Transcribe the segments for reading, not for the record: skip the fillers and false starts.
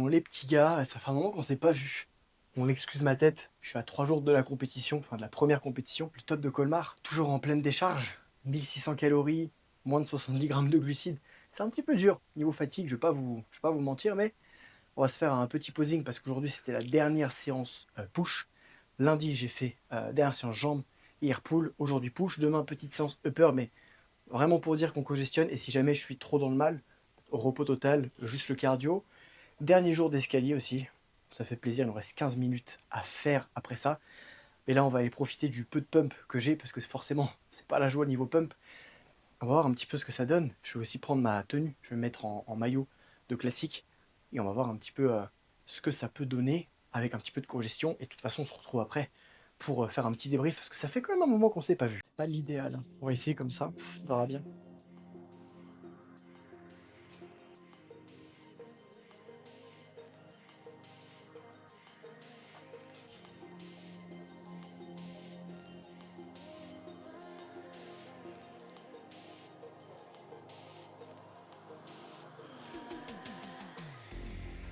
Bon, les petits gars, ça fait un moment qu'on s'est pas vus. On excuse ma tête, je suis à 3 jours de la compétition, enfin de la première compétition, le top de Colmar, toujours en pleine décharge, 1600 calories, moins de 70 grammes de glucides. C'est un petit peu dur, niveau fatigue, je vais pas vous mentir, mais on va se faire un petit posing parce qu'aujourd'hui c'était la dernière séance push. Lundi j'ai fait dernière séance jambes, hier pull, aujourd'hui push, demain petite séance upper, mais vraiment pour dire qu'on congestionne et si jamais je suis trop dans le mal, repos total, juste le cardio. Dernier jour d'escalier aussi, ça fait plaisir, il nous reste 15 minutes à faire après ça. Et là, on va aller profiter du peu de pump que j'ai, parce que forcément, c'est pas la joie niveau pump. On va voir un petit peu ce que ça donne. Je vais aussi prendre ma tenue, je vais me mettre en maillot de classique, et on va voir un petit peu ce que ça peut donner avec un petit peu de congestion. Et de toute façon, on se retrouve après pour faire un petit débrief, parce que ça fait quand même un moment qu'on s'est pas vu. C'est pas l'idéal, hein. On va essayer comme ça, on verra bien.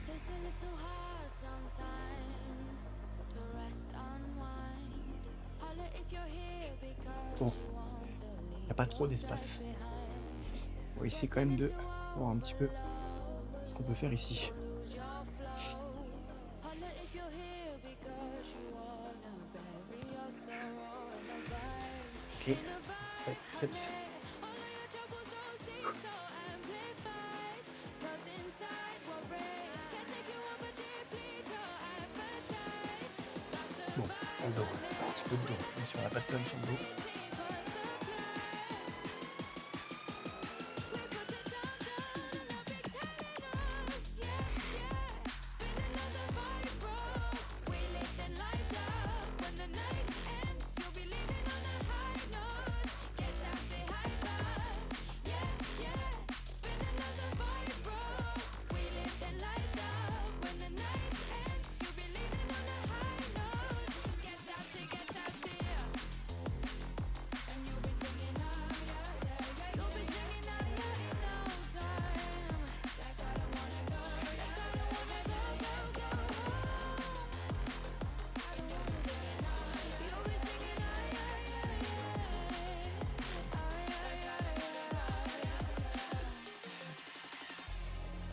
It's a little hard sometimes to rest unwind. Holla if you're here because Bon, you want to il n'y a leave pas trop yourself d'espace. behind. On va essayer quand Getting même de into voir un petit peu overload, ce qu'on peut faire ici. don't lose your flow. Holla if you're here because you wanna bury your sorrow in a vibe, Ok, in a side vibe, triceps. yeah. All of your troubles don't seem so amplified, 'cause inside we're brave. Can't take you over deeply, draw appetite. Got Bon, en dos, un petit peu de dos, même si on n'a pas de tonne sur le dos.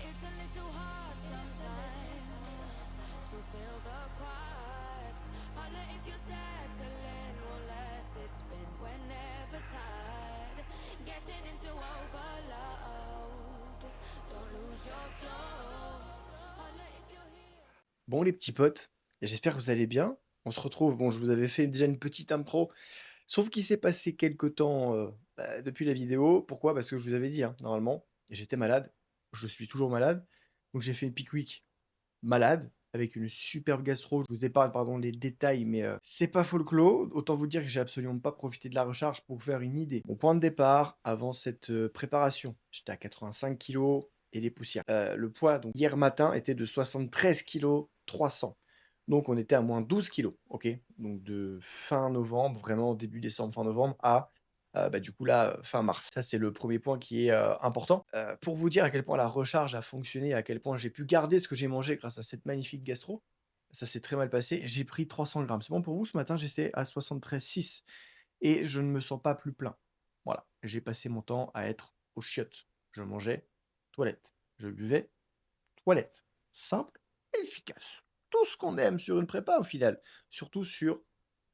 It's a little hard sometimes to feel the quiet. Holla if you're settling, we'll let it spin whenever tired. Getting into overload, don't lose your flow. Holla if you're here. Bon, les petits potes, j'espère que vous allez bien. On se retrouve. Bon, je vous avais fait déjà une petite intro, sauf qu'il s'est passé quelques temps depuis la vidéo. Pourquoi? Parce que je vous avais dit, hein, normalement, j'étais malade. Je suis toujours malade. Donc j'ai fait une peak week malade, avec une superbe gastro. Je vous épargne, pardon, les détails, mais c'est pas folklore. Autant vous dire que j'ai absolument pas profité de la recharge pour vous faire une idée. Mon point de départ, avant cette préparation, j'étais à 85 kilos et des poussières. Le poids, donc hier matin, était de 73 kilos 300. Donc on était à moins 12 kilos, ok? Donc de fin novembre, vraiment début décembre, fin novembre, à bah, du coup là, fin mars. Ça, c'est le premier point qui est important. Pour vous dire à quel point la recharge a fonctionné, à quel point j'ai pu garder ce que j'ai mangé grâce à cette magnifique gastro, ça s'est très mal passé. J'ai pris 300 grammes. C'est bon pour vous? Ce matin, j'étais à 73,6 et je ne me sens pas plus plein. Voilà, j'ai passé mon temps à être aux chiottes. Je mangeais, toilette. Je buvais, toilette. Simple, efficace. Tout ce qu'on aime sur une prépa au final. Surtout sur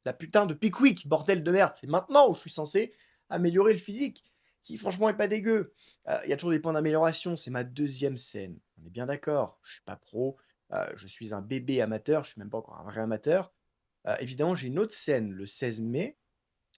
la putain de Peak Week, bordel de merde. C'est maintenant où je suis censé améliorer le physique, qui franchement est pas dégueu. Il y a toujours des points d'amélioration. C'est ma deuxième scène. On est bien d'accord. Je suis pas pro. Je suis un bébé amateur. Je suis même pas encore un vrai amateur. Évidemment, j'ai une autre scène le 16 mai.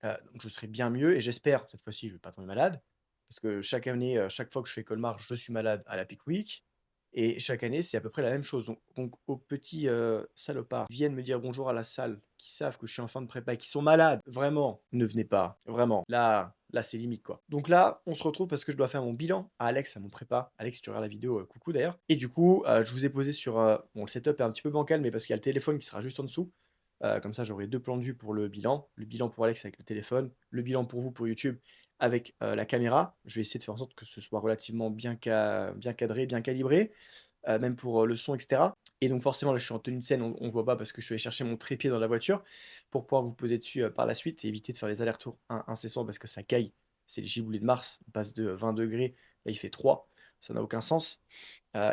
Donc je serai bien mieux et j'espère, cette fois-ci, je vais pas tomber malade. Parce que chaque année, chaque fois que je fais Colmar, je suis malade à la Peak Week. Et chaque année, c'est à peu près la même chose. Donc aux petits salopards qui viennent me dire bonjour à la salle, qui savent que je suis en fin de prépa, et qui sont malades, vraiment, ne venez pas. Vraiment. Là c'est limite, quoi. Donc là, on se retrouve parce que je dois faire mon bilan à Alex, à mon prépa. Alex, si tu regardes la vidéo, coucou d'ailleurs. Et du coup, je vous ai posé sur... bon, le setup est un petit peu bancal, mais parce qu'il y a le téléphone qui sera juste en dessous. Comme ça, j'aurai deux plans de vue pour le bilan. Le bilan pour Alex avec le téléphone. Le bilan pour vous, pour YouTube, avec la caméra. Je vais essayer de faire en sorte que ce soit relativement bien cadré, bien calibré. même pour, le son et cetera et donc forcément là, je suis en tenue de scène, on voit pas parce que je suis allé chercher mon trépied dans la voiture pour pouvoir vous poser dessus, par la suite et éviter de faire les allers-retours incessants parce que ça caille. C'est les giboulées de Mars, on passe de 20 degrés, là il fait 3, ça n'a aucun sens,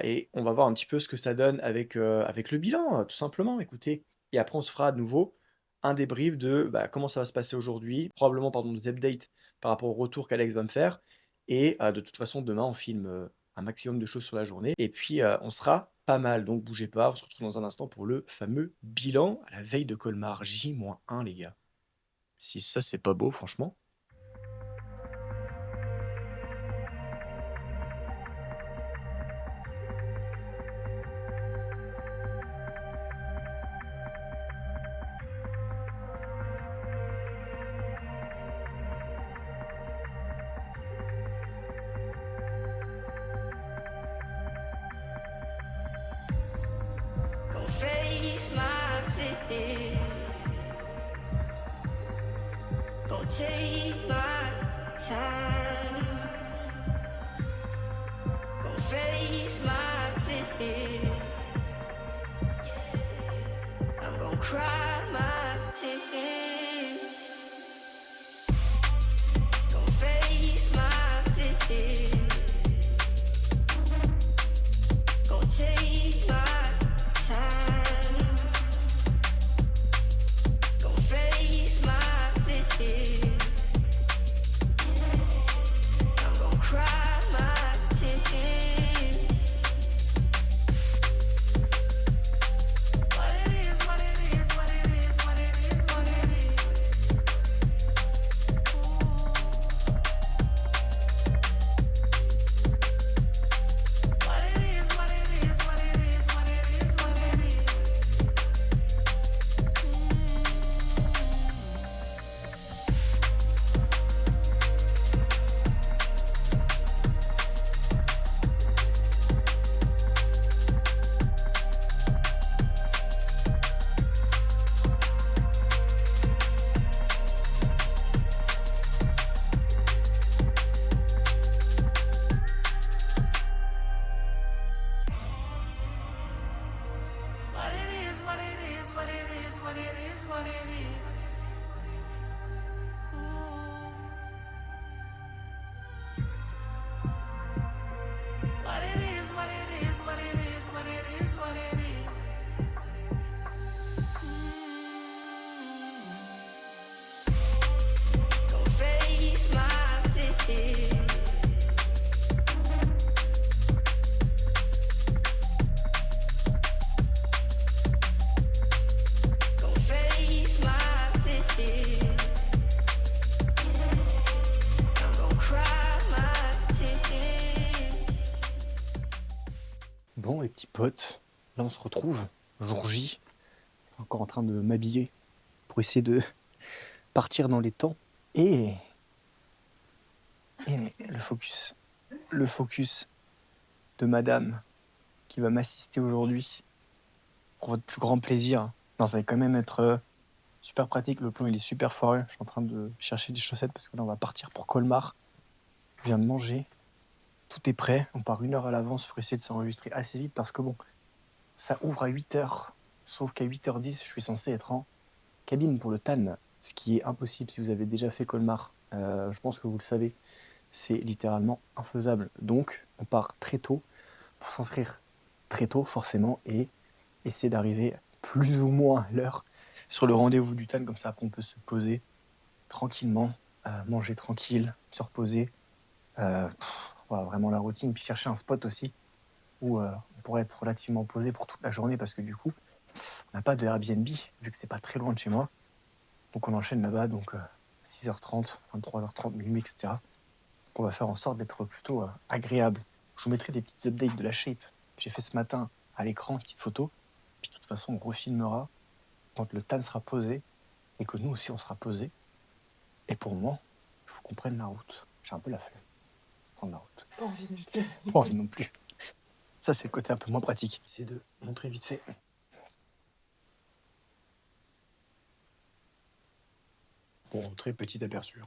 et on va voir un petit peu ce que ça donne avec le bilan, tout simplement, écoutez et après on se fera à nouveau un débrief de, bah, comment ça va se passer aujourd'hui, probablement pardon des updates par rapport au retour qu'Alex va me faire et de toute façon demain on filme, un maximum de choses sur la journée et puis, on sera pas mal donc bougez pas, on se retrouve dans un instant pour le fameux bilan à la veille de Colmar, J-1 les gars. Si ça c'est pas beau franchement. Go face my fear. Go take my time. Go face my fear. I'm gonna cry my tears. Go face my fear. Go take my time. Go face my fear. I'm gonna cry my tears. What it is, what it is, what it is, what it is, what it is. What it is, what it is, what it is, what it is, what it is. What it is, what it is, what it is, what it is, what it is. What it is, what it is, what it is, what it is, what it is. Go face my fear. Go face my fear. I'm gonna cry my tears. Bon les petits potes, là on se retrouve, jour J, encore en train de m'habiller pour essayer de partir dans les temps et mais le focus de madame qui va m'assister aujourd'hui pour votre plus grand plaisir. Non, ça va quand même être super pratique, le plan il est super foireux, je suis en train de chercher des chaussettes parce que là on va partir pour Colmar. Je viens de manger, tout est prêt, on part 1 heure à l'avance pour essayer de s'enregistrer assez vite parce que bon, ça ouvre à 8h, sauf qu'à 8h10 je suis censé être en cabine pour le TAN, ce qui est impossible si vous avez déjà fait Colmar, je pense que vous le savez, c'est littéralement infaisable. Donc on part très tôt pour s'inscrire très tôt forcément et essayer d'arriver plus ou moins à l'heure sur le rendez-vous du TAN, comme ça après on peut se poser tranquillement, manger tranquille, se reposer, voilà, vraiment la routine, puis chercher un spot aussi où on pourrait être relativement posé pour toute la journée parce que du coup on n'a pas de Airbnb vu que c'est pas très loin de chez moi, donc on enchaîne là-bas, donc 6h30, 23h30, minuit, etc. On va faire en sorte d'être plutôt agréable. Je vous mettrai des petites updates de la shape que j'ai fait ce matin à l'écran, une petite photo. Puis de toute façon, on refilmera quand le TAN sera posé et que nous aussi on sera posé. Et pour le moment, il faut qu'on prenne la route. J'ai un peu la flemme. Prendre la route. Pas envie non plus. Ça, c'est le côté un peu moins pratique. C'est de montrer vite fait. Bon, très petit aperçu.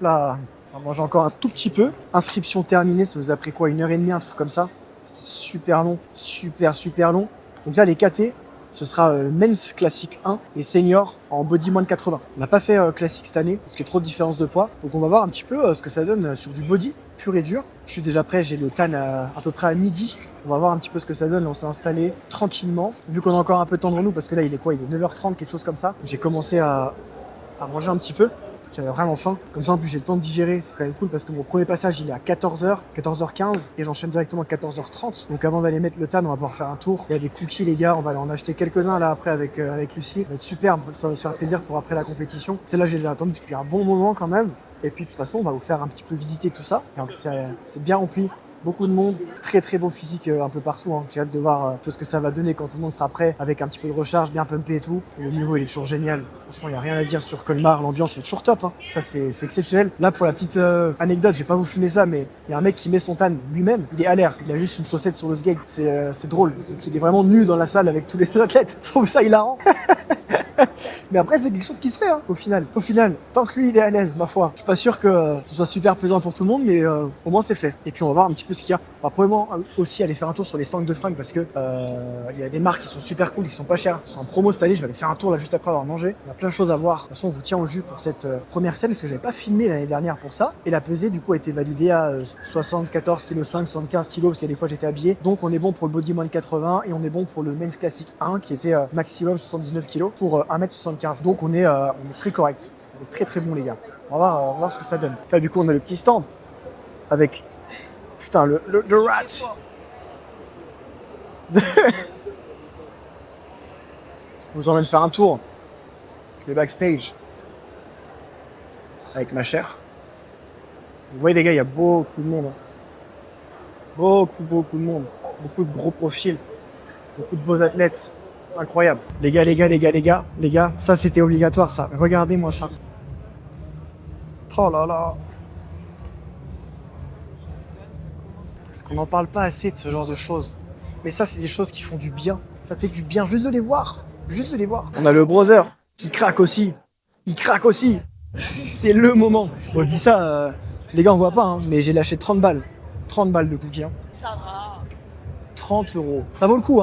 là, on va manger encore un tout petit peu. Inscription terminée, ça nous a pris quoi, 1h30, un truc comme ça. C'était super long, super long. Donc là, les KT, ce sera Men's Classic 1 et Senior en body moins de 80. On n'a pas fait Classic cette année parce qu'il y a trop de différence de poids. Donc on va voir un petit peu ce que ça donne sur du body pur et dur. Je suis déjà prêt, j'ai le TAN à peu près à midi. On va voir un petit peu ce que ça donne. Là, on s'est installé tranquillement. Vu qu'on a encore un peu de temps devant nous, parce que là, il est quoi? Il est 9h30, quelque chose comme ça. J'ai commencé à manger un petit peu. J'avais vraiment faim. Comme ça, en plus, j'ai le temps de digérer. C'est quand même cool parce que mon premier passage, il est à 14h, 14h15 et j'enchaîne directement à 14h30. Donc avant d'aller mettre le TAN, on va pouvoir faire un tour. Il y a des cookies, les gars. On va aller en acheter quelques-uns là après avec Lucie. Ça va être super. Ça va se faire plaisir pour après la compétition. Celles-là, je les ai attendues depuis un bon moment quand même. Et puis de toute façon, on va vous faire un petit peu visiter tout ça. Donc c'est bien rempli. Beaucoup de monde, très beau physique un peu partout. J'ai hâte de voir un peu ce que ça va donner quand tout le monde sera prêt avec un petit peu de recharge, bien pumpé et tout. Et le niveau il est toujours génial. Franchement, il n'y a rien à dire sur Colmar, l'ambiance est toujours top. Ça c'est exceptionnel. Là pour la petite anecdote, je vais pas vous filmer ça, mais il y a un mec qui met son tan lui-même. Il est à l'air, il a juste une chaussette sur le sgeg. C'est drôle. Donc il est vraiment nu dans la salle avec tous les athlètes. Je trouve ça hilarant. Mais après c'est quelque chose qui se fait au final. Au final, tant que lui il est à l'aise, ma foi. Je suis pas sûr que ce soit super plaisant pour tout le monde, mais au moins c'est fait. Et puis on va voir un petit peu ce qu'il y a. On va probablement aussi aller faire un tour sur les stands de fringues parce que il y a des marques qui sont super cool, qui sont pas chères, qui sont en promo cette année. Je vais aller faire un tour là juste après avoir mangé. Il y a plein de choses à voir. De toute façon, on vous tient au jus pour cette première scène parce que j'avais pas filmé l'année dernière pour ça. Et la pesée du coup a été validée à 74,5 kg, 75 kg parce qu'il y a des fois j'étais habillé. Donc on est bon pour le body moins de 80 et on est bon pour le Men's Classic 1 qui était maximum 79 kg pour 1m75. Donc on est très correct. On est très bon les gars. On va voir ce que ça donne. Là du coup on a le petit stand avec putain le rat. Je vous emmène faire un tour. Le backstage. Avec ma chère. Vous voyez les gars, il y a beaucoup de monde. Beaucoup de monde. Beaucoup de gros profils. Beaucoup de beaux athlètes. Incroyable. Les gars, ça c'était obligatoire ça. Regardez-moi ça. Oh là là. Parce qu'on n'en parle pas assez de ce genre de choses. Mais ça c'est des choses qui font du bien. Ça fait du bien juste de les voir. On a le brother qui craque aussi. Il craque aussi. C'est le moment. Bon, je dis ça, les gars on voit pas, mais j'ai lâché 30 balles. 30 balles de cookies. Ça va. 30 €. Ça vaut le coup,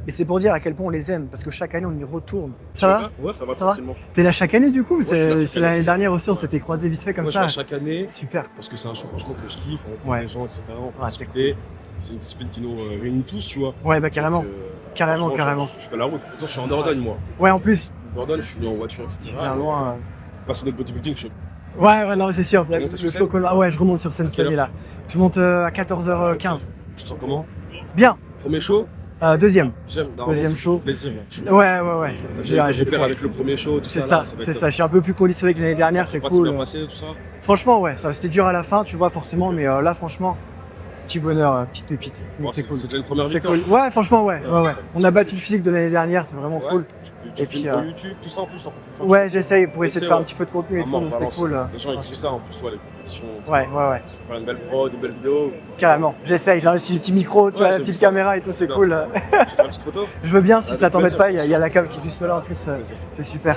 Mais c'est pour dire à quel point on les aime, parce que chaque année on y retourne. Ça va? Ouais, ça va tranquillement. T'es là chaque année du coup? Ouais, C'est l'année dernière aussi, on s'était croisés vite fait comme moi, ça. Je viens chaque année. Super. Parce que c'est un show franchement que je kiffe, on rencontre Ouais. les gens, etc. On peut Ouais, discuter. C'est une discipline qui nous réunit tous, tu vois. Ouais, bah carrément. Donc, Carrément. Je fais la route. Pourtant, je suis en Dordogne, moi. Ouais, en plus. Dordogne, je suis venu en voiture, etc. Bien loin. Passionné de bodybuilding, je suis. Ouais, non, c'est sûr. Tu montes sur Le scène saut Colmar. Ouais, je remonte sur scène cette année-là. Je monte à 14h15. Tu te sens comment? Bien. Premier show? Deuxième. Deuxième show. Plaisir. Ouais. J'ai fait avec le premier show, tout ça. C'est ça, c'est ça. Je suis un peu plus conditionné que l'année dernière, c'est cool. Bien passé, tout ça. Franchement, ouais, ça c'était dur à la fin, tu vois, forcément, mais là, franchement, petit bonheur, petite pépite. Donc c'est cool. C'est déjà une première C'est victoire. cool. Ouais, franchement, ouais. On a battu le physique de l'année dernière, c'est vraiment cool. Tu Et puis, filmes pour YouTube, tout ça en plus, t'en peux faire. Ouais, j'essaye pour essayer de faire un ouais. petit peu de contenu et tout, Vraiment, donc c'est cool. Les gens ils kiffent ça en plus, toi, les compétitions. Ouais. Tu peux faire une belle prod, une belle vidéo. Carrément, j'essaye, j'ai aussi le petit micro, tu vois, la j'ai petite vu ça. caméra et tout, c'est bien, cool. Tu fais une petite photo? Je veux bien si Avec ça t'embête plaisir. pas, il y a la cam qui est juste là en plus, c'est super.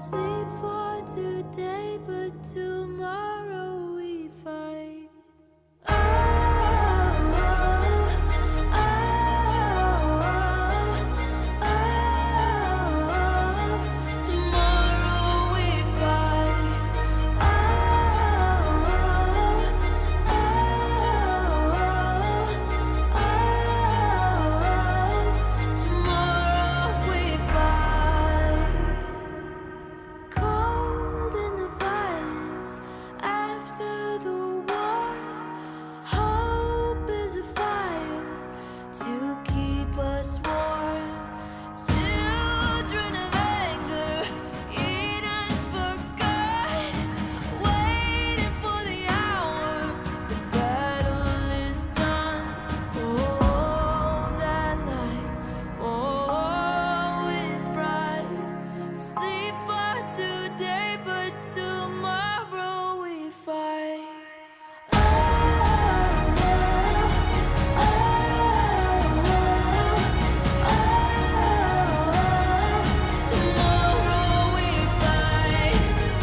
Sleep for today, but tomorrow we fight. Oh, oh, oh, tomorrow we fight. Tomorrow we fight. Cold in the violence after the war. Hope is a fire to keep us warm. Children of anger, Eden's forgot. Waiting for the hour, the battle is done. Oh, that light, oh, is bright. Sleep for today, but tomorrow we fight. Tomorrow we fight. Tomorrow we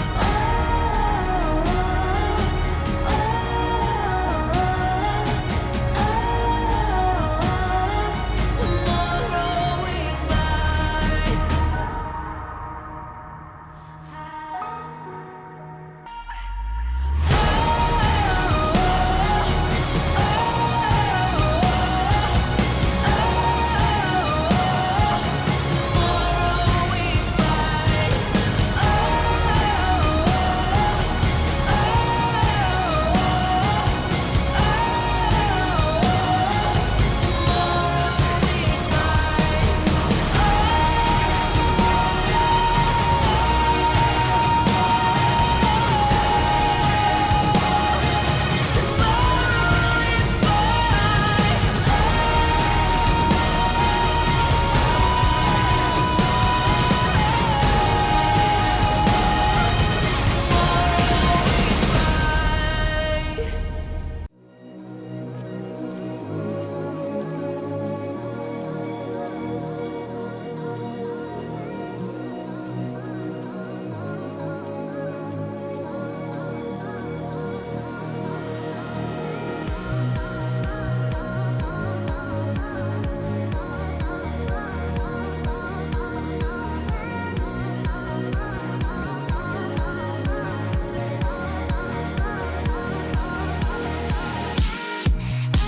fight. Tomorrow we fight. Tomorrow we fight.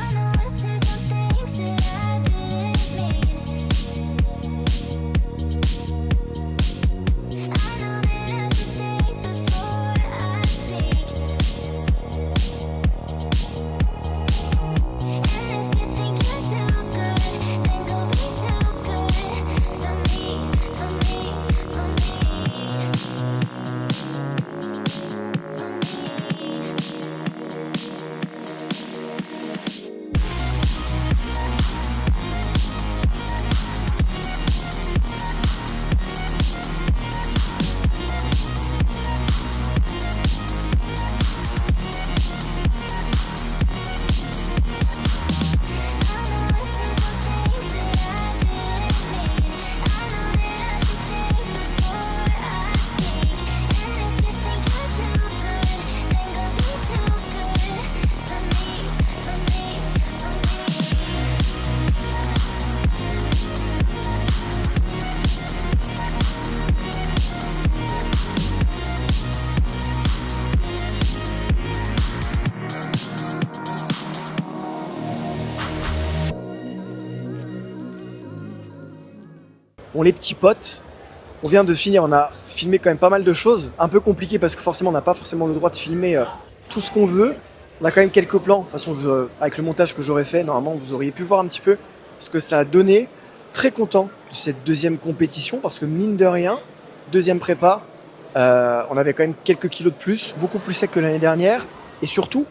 I know I said some things that I didn't mean. I know that I should think before I speak. And if you think you're too good, then go be too good for me, for me, for me, for me. Bon, les petits potes, on vient de finir, on a filmé quand même pas mal de choses. Un peu compliqué parce que forcément on n'a pas forcément le droit de filmer tout ce qu'on veut. On a quand même quelques plans, de toute façon avec le montage que j'aurais fait, normalement vous auriez pu voir un petit peu ce que ça a donné. Très content de cette deuxième compétition parce que mine de rien, deuxième prépa, on avait quand même quelques kilos de plus, beaucoup plus sec que l'année dernière. Et surtout,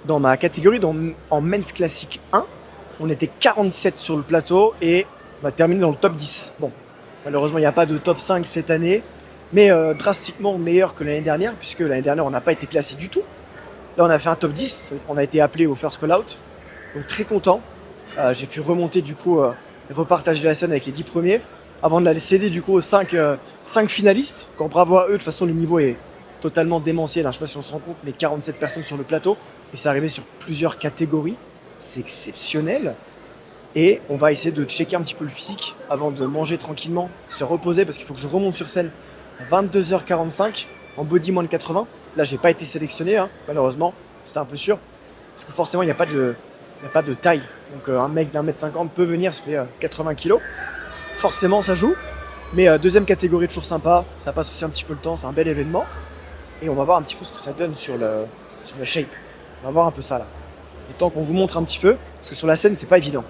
dans ma catégorie, en Men's Classic 1, on était 47 sur le plateau et on a terminé dans le top 10. Bon, malheureusement il n'y a pas de top 5 cette année, mais drastiquement meilleur que l'année dernière, puisque l'année dernière on n'a pas été classé du tout. Là on a fait un top 10, on a été appelé au first call out, donc très content. J'ai pu remonter du coup, repartager la scène avec les 10 premiers. avant de la céder du coup aux 5 finalistes. Encore bravo à eux, de toute façon le niveau est totalement démentiel, hein. Je sais pas si on se rend compte, mais 47 personnes sur le plateau, et c'est arrivé sur plusieurs catégories, c'est exceptionnel. Et on va essayer de checker un petit peu le physique avant de manger tranquillement, se reposer, parce qu'il faut que je remonte sur scène à 22h45 en body moins de 80. Là j'ai pas été sélectionné, hein, malheureusement, c'était un peu sûr, parce que forcément il n'y a pas de taille. Donc un mec d'1m50 peut venir, ça fait 80 kg. Forcément ça joue. Mais deuxième catégorie, toujours sympa, ça passe aussi un petit peu le temps, c'est un bel événement. Et on va voir un petit peu ce que ça donne sur le shape. On va voir un peu ça là. Et tant qu'on vous montre un petit peu, parce que sur la scène c'est pas évident.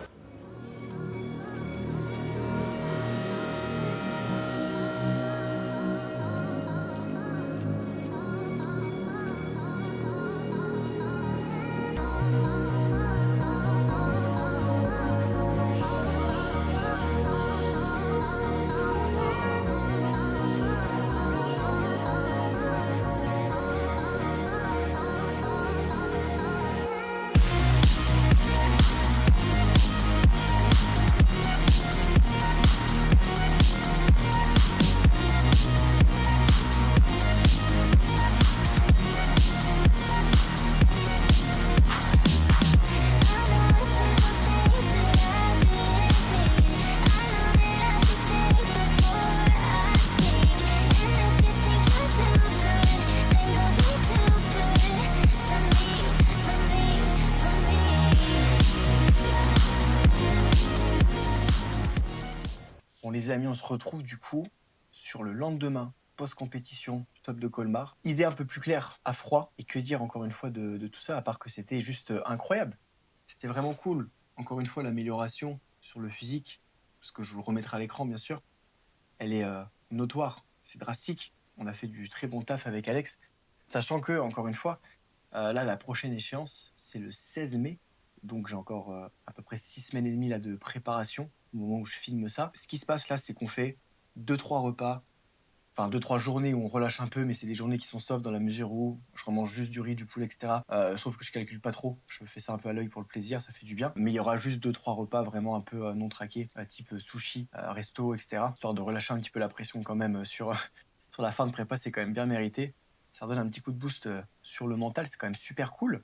Bon les amis, on se retrouve du coup sur le lendemain post-compétition du top de Colmar. Idée un peu plus claire, à froid, et que dire encore une fois de tout ça, à part que c'était juste incroyable. C'était vraiment cool. Encore une fois, l'amélioration sur le physique, parce que je vous le remettrai à l'écran bien sûr, elle est notoire, c'est drastique. On a fait du très bon taf avec Alex, sachant que, encore une fois, là la prochaine échéance, c'est le 16 mai, donc j'ai encore à peu près 6 semaines et demie là, de préparation au moment où je filme ça. Ce qui se passe là, c'est qu'on fait 2-3 repas, enfin 2-3 journées où on relâche un peu, mais c'est des journées qui sont soft dans la mesure où je remange juste du riz, du poulet, etc. Sauf que je calcule pas trop, je fais ça un peu à l'œil pour le plaisir, ça fait du bien. Mais il y aura juste 2-3 repas vraiment un peu non traqués, type sushi, resto, etc. Histoire de relâcher un petit peu la pression quand même sur, sur la fin de prépa, c'est quand même bien mérité. Ça redonne un petit coup de boost sur le mental, c'est quand même super cool.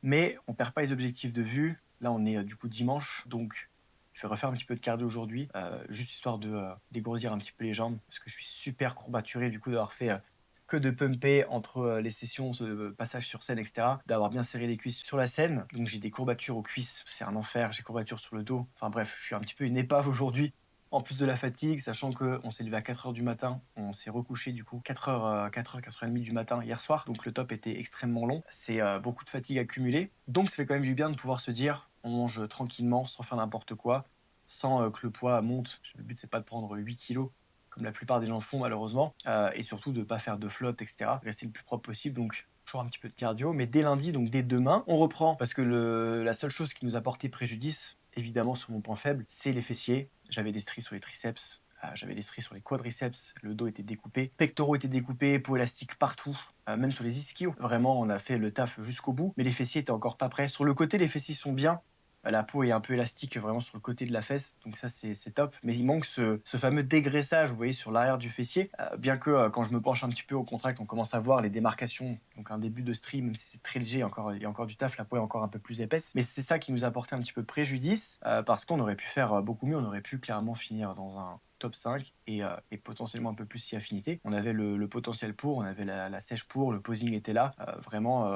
Mais on perd pas les objectifs de vue. Là, on est du coup dimanche, donc je vais refaire un petit peu de cardio aujourd'hui, juste histoire de dégourdir un petit peu les jambes, parce que je suis super courbaturé du coup d'avoir fait que de pumper entre les sessions, ce passage sur scène, etc. D'avoir bien serré les cuisses sur la scène. Donc j'ai des courbatures aux cuisses, c'est un enfer, j'ai courbatures sur le dos. Enfin bref, je suis un petit peu une épave aujourd'hui. En plus de la fatigue, sachant qu'on s'est levé à 4h du matin, on s'est recouché du coup 4h, 4h30 du matin hier soir, donc le top était extrêmement long. C'est beaucoup de fatigue accumulée. Donc ça fait quand même du bien de pouvoir se dire, on mange tranquillement, sans faire n'importe quoi, sans que le poids monte. Le but c'est pas de prendre 8 kilos, comme la plupart des gens font malheureusement, et surtout de ne pas faire de flotte, etc. Rester le plus propre possible, donc toujours un petit peu de cardio. Mais dès lundi, donc dès demain, on reprend, parce que la seule chose qui nous a porté préjudice, évidemment sur mon point faible, c'est les fessiers. J'avais des stries sur les triceps, j'avais des stries sur les quadriceps, le dos était découpé, pectoraux étaient découpés, peau élastique partout, même sur les ischios. Vraiment, on a fait le taf jusqu'au bout, mais les fessiers étaient encore pas prêts. Sur le côté, les fessiers sont bien. La peau est un peu élastique vraiment sur le côté de la fesse, donc ça c'est top. Mais il manque ce fameux dégraissage, vous voyez, sur l'arrière du fessier. Bien que quand je me penche un petit peu au contract, on commence à voir les démarcations, donc un début de strie, même si c'est très léger, il y a encore du taf, la peau est encore un peu plus épaisse. Mais c'est ça qui nous a porté un petit peu de préjudice, parce qu'on aurait pu faire beaucoup mieux, on aurait pu clairement finir dans un top 5 et potentiellement un peu plus si affinité. On avait le potentiel pour, on avait la sèche pour, le posing était là, vraiment.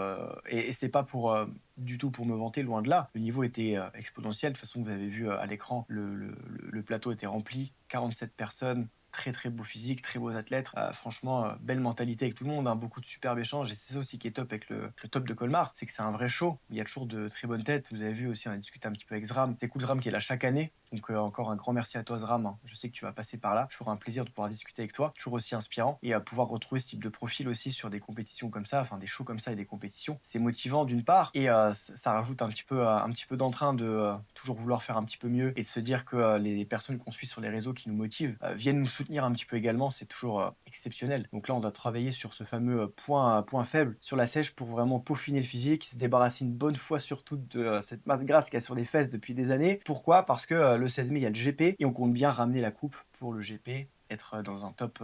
Et c'est pas pour du tout pour me vanter, loin de là. Le niveau était exponentiel. De toute façon, vous avez vu à l'écran, le plateau était rempli, 47 personnes. Très très beau physique, très beaux athlètes. Franchement, belle mentalité avec tout le monde, hein, beaucoup de superbes échanges. Et c'est ça aussi qui est top avec le top de Colmar, c'est que c'est un vrai show. Il y a toujours de très bonnes têtes. Vous avez vu aussi, on a discuté un petit peu avec Zram. C'est cool Zram qui est là chaque année. Donc encore un grand merci à toi Zram, hein. Je sais que tu vas passer par là. Toujours un plaisir de pouvoir discuter avec toi. Toujours aussi inspirant. Et à pouvoir retrouver ce type de profil aussi sur des compétitions comme ça, enfin des shows comme ça et des compétitions. C'est motivant d'une part. Et ça rajoute un petit peu d'entrain de toujours vouloir faire un petit peu mieux et de se dire que les personnes qu'on suit sur les réseaux qui nous motivent viennent nous soutenir un petit peu également. C'est toujours exceptionnel. Donc là, on doit travailler sur ce fameux point faible sur la sèche pour vraiment peaufiner le physique, se débarrasser une bonne fois surtout de cette masse grasse qu'il y a sur les fesses depuis des années. Pourquoi? Parce que le 16 mai, il y a le GP et on compte bien ramener la coupe pour le GP, être dans un top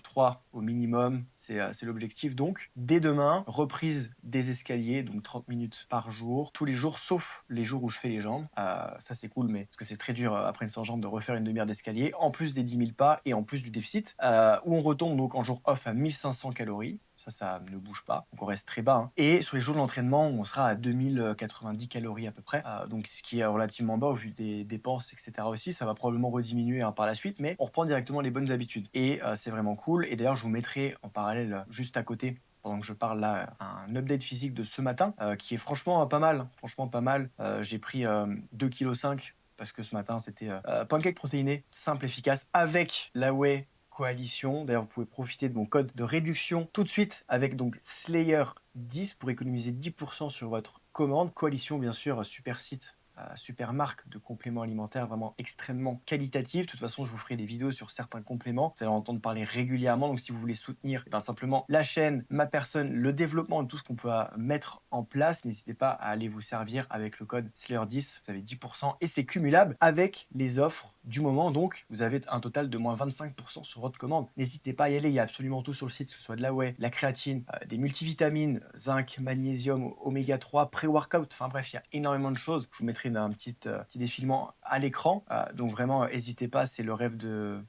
3 au minimum, c'est l'objectif. Donc, dès demain, reprise des escaliers, donc 30 minutes par jour, tous les jours, sauf les jours où je fais les jambes. Ça, c'est cool, mais parce que c'est très dur après une séance jambes de refaire une demi-heure d'escalier, en plus des 10 000 pas et en plus du déficit, où on retombe donc en jour off à 1500 calories. Ça ne bouge pas, donc on reste très bas. Hein. Et sur les jours de l'entraînement, on sera à 2090 calories à peu près, donc ce qui est relativement bas au vu des dépenses, etc. aussi. Ça va probablement rediminuer hein, par la suite, mais on reprend directement les bonnes habitudes. Et c'est vraiment cool. Et d'ailleurs, je vous mettrai en parallèle, juste à côté, pendant que je parle là, un update physique de ce matin, qui est franchement pas mal. Franchement pas mal. J'ai pris 2,5 kg parce que ce matin, c'était pancake protéiné, simple, efficace, avec la whey coalition. D'ailleurs, vous pouvez profiter de mon code de réduction tout de suite avec donc Slayer10 pour économiser 10% sur votre commande. Coalition, bien sûr, super site. Super marque de compléments alimentaires vraiment extrêmement qualitative. De toute façon, je vous ferai des vidéos sur certains compléments. Vous allez en entendre parler régulièrement. Donc, si vous voulez soutenir simplement la chaîne, ma personne, le développement de tout ce qu'on peut mettre en place, n'hésitez pas à aller vous servir avec le code Slayer10. Vous avez 10% et c'est cumulable avec les offres du moment. Donc, vous avez un total de moins 25% sur votre commande. N'hésitez pas à y aller. Il y a absolument tout sur le site, que ce soit de la whey, la créatine, des multivitamines, zinc, magnésium, oméga 3, pré-workout. Enfin bref, il y a énormément de choses. Je vous mettrai un petit défilement à l'écran. Donc vraiment, n'hésitez pas. C'est le rêve de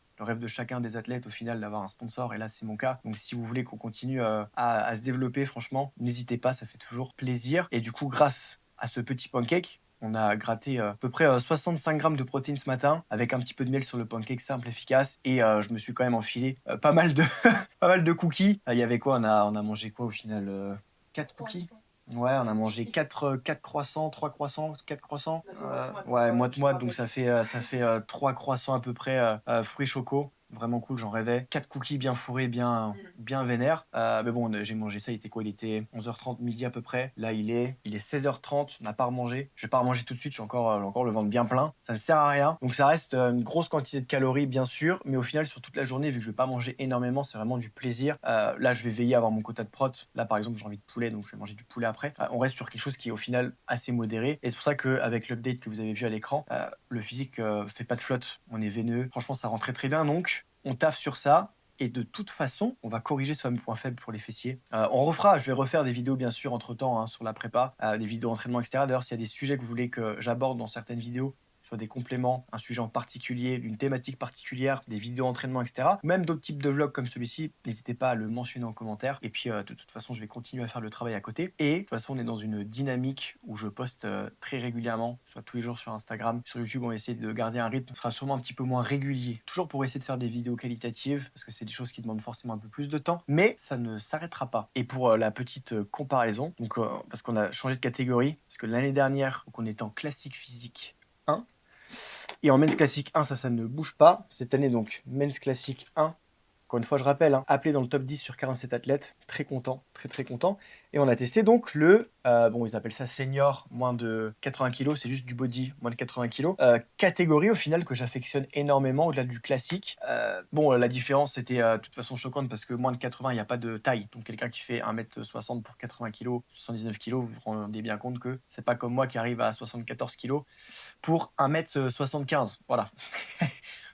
chacun des athlètes au final d'avoir un sponsor et là c'est mon cas. Donc si vous voulez qu'on continue à se développer, franchement, n'hésitez pas, ça fait toujours plaisir. Et du coup, grâce à ce petit pancake, on a gratté à peu près 65 grammes de protéines ce matin avec un petit peu de miel sur le pancake simple, efficace. Et je me suis quand même enfilé pas mal de pas mal de cookies. Il y avait quoi on a mangé quoi au final 4 cookies. Ouais, on a mangé 4 croissants, 3 croissants, 4 croissants. Ouais, moite-moite, donc ça fait 3 croissants à peu près, fruits choco. Vraiment cool, j'en rêvais. 4 cookies bien fourrés, bien vénères. Mais bon, j'ai mangé ça, il était quoi? Il était 11h30, midi à peu près. Là, il est 16h30, on n'a pas remangé. Je vais pas remanger tout de suite, j'ai encore le ventre bien plein. Ça ne sert à rien. Donc ça reste une grosse quantité de calories, bien sûr. Mais au final, sur toute la journée, vu que je vais pas manger énormément, c'est vraiment du plaisir. Là, je vais veiller à avoir mon quota de prot. Là, par exemple, j'ai envie de poulet, donc je vais manger du poulet après. On reste sur quelque chose qui est au final assez modéré. Et c'est pour ça qu'avec l'update que vous avez vu à l'écran, le physique fait pas de flotte. On est veineux. Franchement, ça rend très très bien. Donc, on taffe sur ça. Et de toute façon, on va corriger ce fameux point faible pour les fessiers. Je vais refaire des vidéos bien sûr entre-temps hein, sur la prépa, des vidéos d'entraînement, etc. D'ailleurs, s'il y a des sujets que vous voulez que j'aborde dans certaines vidéos, soit des compléments, un sujet en particulier, une thématique particulière, des vidéos d'entraînement, etc. Ou même d'autres types de vlogs comme celui-ci, n'hésitez pas à le mentionner en commentaire. Et puis, de toute façon, je vais continuer à faire le travail à côté. Et de toute façon, on est dans une dynamique où je poste très régulièrement, soit tous les jours sur Instagram. Sur YouTube, on va essayer de garder un rythme qui sera sûrement un petit peu moins régulier. Toujours pour essayer de faire des vidéos qualitatives, parce que c'est des choses qui demandent forcément un peu plus de temps. Mais ça ne s'arrêtera pas. Et pour la petite comparaison, donc, parce qu'on a changé de catégorie, parce que l'année dernière, donc on était en classique physique 1, et en Men's Classic 1, ça ne bouge pas. Cette année, donc, Men's Classic 1. Encore une fois, je rappelle, hein, appelé dans le top 10 sur 47 athlètes. Très content, très très content. Et on a testé donc ils appellent ça senior, moins de 80 kg, c'est juste du body, moins de 80 kg. Catégorie au final que j'affectionne énormément au-delà du classique. La différence était de toute façon choquante parce que moins de 80, il n'y a pas de taille. Donc quelqu'un qui fait 1m60 pour 80 kg, 79 kg, vous vous rendez bien compte que c'est pas comme moi qui arrive à 74 kg pour 1m75. Voilà.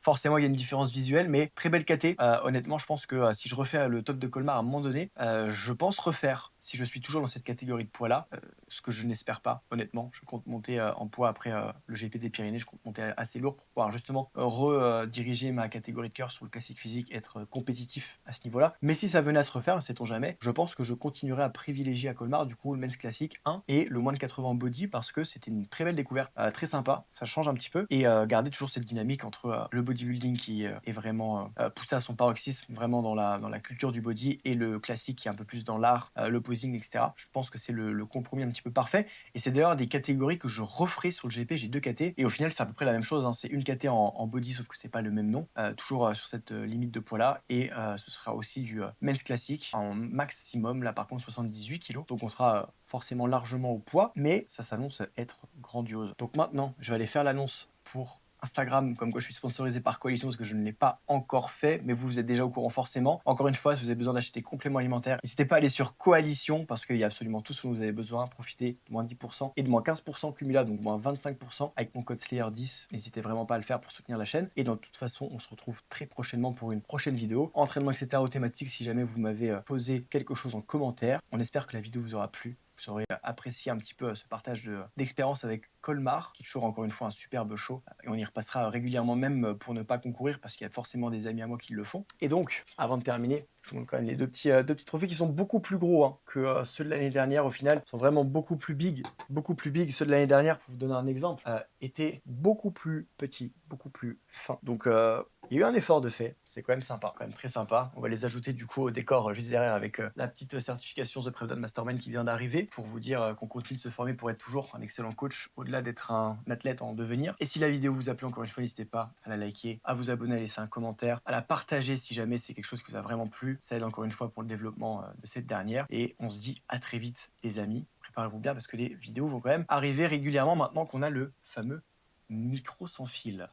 Forcément, il y a une différence visuelle, mais très belle caté. Honnêtement, je pense que si je refais le top de Colmar à un moment donné, je pense refaire, si je suis toujours dans cette catégorie de poids-là, ce que je n'espère pas, honnêtement. Je compte monter en poids après le GP des Pyrénées, je compte monter assez lourd pour pouvoir justement rediriger ma catégorie de cœur sur le classique physique, être compétitif à ce niveau-là. Mais si ça venait à se refaire, sait-on jamais, je pense que je continuerai à privilégier à Colmar, du coup, le men's classique 1 et le moins de 80 body parce que c'était une très belle découverte, très sympa, ça change un petit peu et garder toujours cette dynamique entre le bodybuilding qui est vraiment poussé à son paroxysme, vraiment dans la culture du body, et le classique qui est un peu plus dans l'art, le posing, etc. Je pense que c'est le compromis un petit peu parfait. Et c'est d'ailleurs des catégories que je referai sur le GP. J'ai 2 KT. Et au final, c'est à peu près la même chose. Hein. C'est une KT en body, sauf que c'est pas le même nom. Toujours sur cette limite de poids-là. Et ce sera aussi du men's classique en maximum. Là, par contre, 78 kg. Donc, on sera forcément largement au poids. Mais ça s'annonce être grandiose. Donc maintenant, je vais aller faire l'annonce pour Instagram, comme quoi je suis sponsorisé par Coalition, parce que je ne l'ai pas encore fait, mais vous êtes déjà au courant forcément. Encore une fois, si vous avez besoin d'acheter des compléments alimentaires, n'hésitez pas à aller sur Coalition, parce qu'il y a absolument tout ce dont vous avez besoin. Profitez de moins 10% et de moins 15% cumulable, donc moins 25% avec mon code Slayer10. N'hésitez vraiment pas à le faire pour soutenir la chaîne. Et de toute façon, on se retrouve très prochainement pour une prochaine vidéo. Entraînement, etc. aux thématiques, si jamais vous m'avez posé quelque chose en commentaire. On espère que la vidéo vous aura plu. Vous aurez apprécié un petit peu ce partage d'expérience avec Colmar, qui est toujours encore une fois un superbe show. Et on y repassera régulièrement même pour ne pas concourir, parce qu'il y a forcément des amis à moi qui le font. Et donc, avant de terminer, je vous montre quand même les deux petits trophées qui sont beaucoup plus gros hein, que ceux de l'année dernière au final. Ils sont vraiment beaucoup plus big. Beaucoup plus big. Ceux de l'année dernière, pour vous donner un exemple, étaient beaucoup plus petits, beaucoup plus fins. Donc, il y a eu un effort de fait, c'est quand même sympa, quand même très sympa. On va les ajouter du coup au décor juste derrière avec la petite certification The Prevdon Mastermind qui vient d'arriver pour vous dire qu'on continue de se former pour être toujours un excellent coach au-delà d'être un athlète en devenir. Et si la vidéo vous a plu, encore une fois, n'hésitez pas à la liker, à vous abonner, à laisser un commentaire, à la partager si jamais c'est quelque chose qui vous a vraiment plu. Ça aide encore une fois pour le développement de cette dernière. Et on se dit à très vite les amis. Préparez-vous bien parce que les vidéos vont quand même arriver régulièrement maintenant qu'on a le fameux micro sans fil.